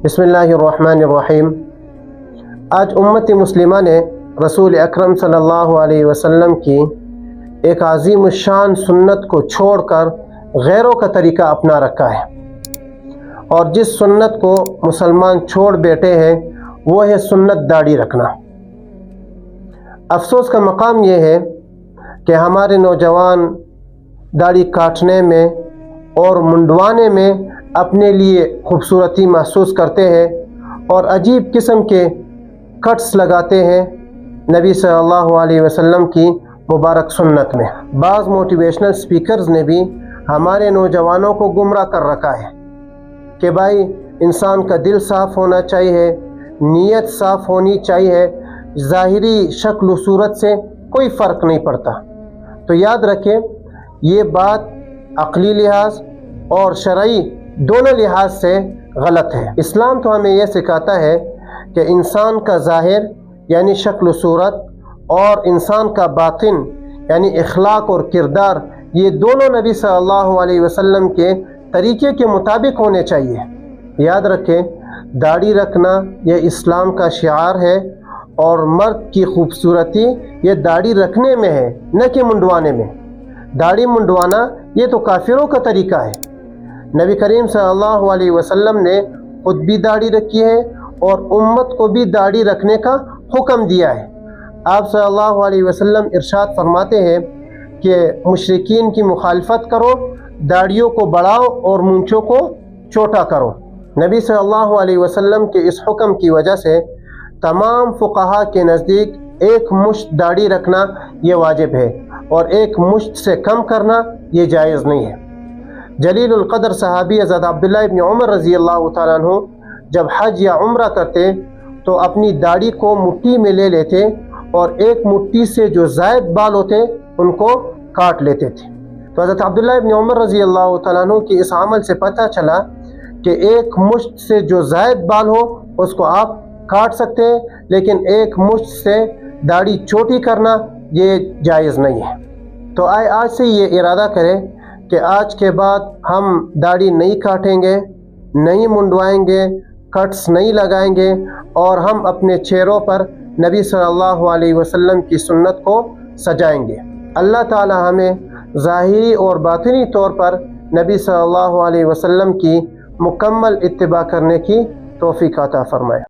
بسم اللہ الرحمن الرحیم۔ آج امت مسلمہ نے رسول اکرم صلی اللہ علیہ وسلم کی ایک عظیم الشان سنت کو چھوڑ کر غیروں کا طریقہ اپنا رکھا ہے، اور جس سنت کو مسلمان چھوڑ بیٹھے ہیں وہ ہے سنت داڑھی رکھنا۔ افسوس کا مقام یہ ہے کہ ہمارے نوجوان داڑھی کاٹنے میں اور منڈوانے میں اپنے لیے خوبصورتی محسوس کرتے ہیں اور عجیب قسم کے کٹس لگاتے ہیں نبی صلی اللہ علیہ وسلم کی مبارک سنت میں۔ بعض موٹیویشنل سپیکرز نے بھی ہمارے نوجوانوں کو گمراہ کر رکھا ہے کہ بھائی انسان کا دل صاف ہونا چاہیے، نیت صاف ہونی چاہیے، ظاہری شکل و صورت سے کوئی فرق نہیں پڑتا۔ تو یاد رکھیں، یہ بات عقلی لحاظ اور شرعی دونوں لحاظ سے غلط ہے۔ اسلام تو ہمیں یہ سکھاتا ہے کہ انسان کا ظاہر یعنی شکل و صورت اور انسان کا باطن یعنی اخلاق اور کردار، یہ دونوں نبی صلی اللہ علیہ وسلم کے طریقے کے مطابق ہونے چاہیے۔ یاد رکھیں، داڑھی رکھنا یہ اسلام کا شعار ہے، اور مرد کی خوبصورتی یہ داڑھی رکھنے میں ہے، نہ کہ منڈوانے میں۔ داڑھی منڈوانا یہ تو کافروں کا طریقہ ہے۔ نبی کریم صلی اللہ علیہ وسلم نے خود بھی داڑھی رکھی ہے اور امت کو بھی داڑھی رکھنے کا حکم دیا ہے۔ آپ صلی اللہ علیہ وسلم ارشاد فرماتے ہیں کہ مشرکین کی مخالفت کرو، داڑھیوں کو بڑھاؤ اور مونچھوں کو چھوٹا کرو۔ نبی صلی اللہ علیہ وسلم کے اس حکم کی وجہ سے تمام فقہا کے نزدیک ایک مشت داڑھی رکھنا یہ واجب ہے، اور ایک مشت سے کم کرنا یہ جائز نہیں ہے۔ جلیل القدر صحابی حضرت عبداللہ ابن عمر رضی اللہ تعالیٰ عنہ جب حج یا عمرہ کرتے تو اپنی داڑھی کو مٹھی میں لے لیتے اور ایک مٹھی سے جو زائد بال ہوتے ان کو کاٹ لیتے تھے۔ تو حضرت عبداللہ ابن عمر رضی اللہ تعالیٰ عنہ کی اس عمل سے پتہ چلا کہ ایک مشت سے جو زائد بال ہو اس کو آپ کاٹ سکتے ہیں، لیکن ایک مشت سے داڑھی چھوٹی کرنا یہ جائز نہیں ہے۔ تو آج سے یہ ارادہ کریں کہ آج کے بعد ہم داڑھی نہیں کاٹیں گے، نہیں منڈوائیں گے، کٹس نہیں لگائیں گے، اور ہم اپنے چہروں پر نبی صلی اللہ علیہ وسلم کی سنت کو سجائیں گے۔ اللہ تعالی ہمیں ظاہری اور باطنی طور پر نبی صلی اللہ علیہ وسلم کی مکمل اتباع کرنے کی توفیق عطا فرمائے۔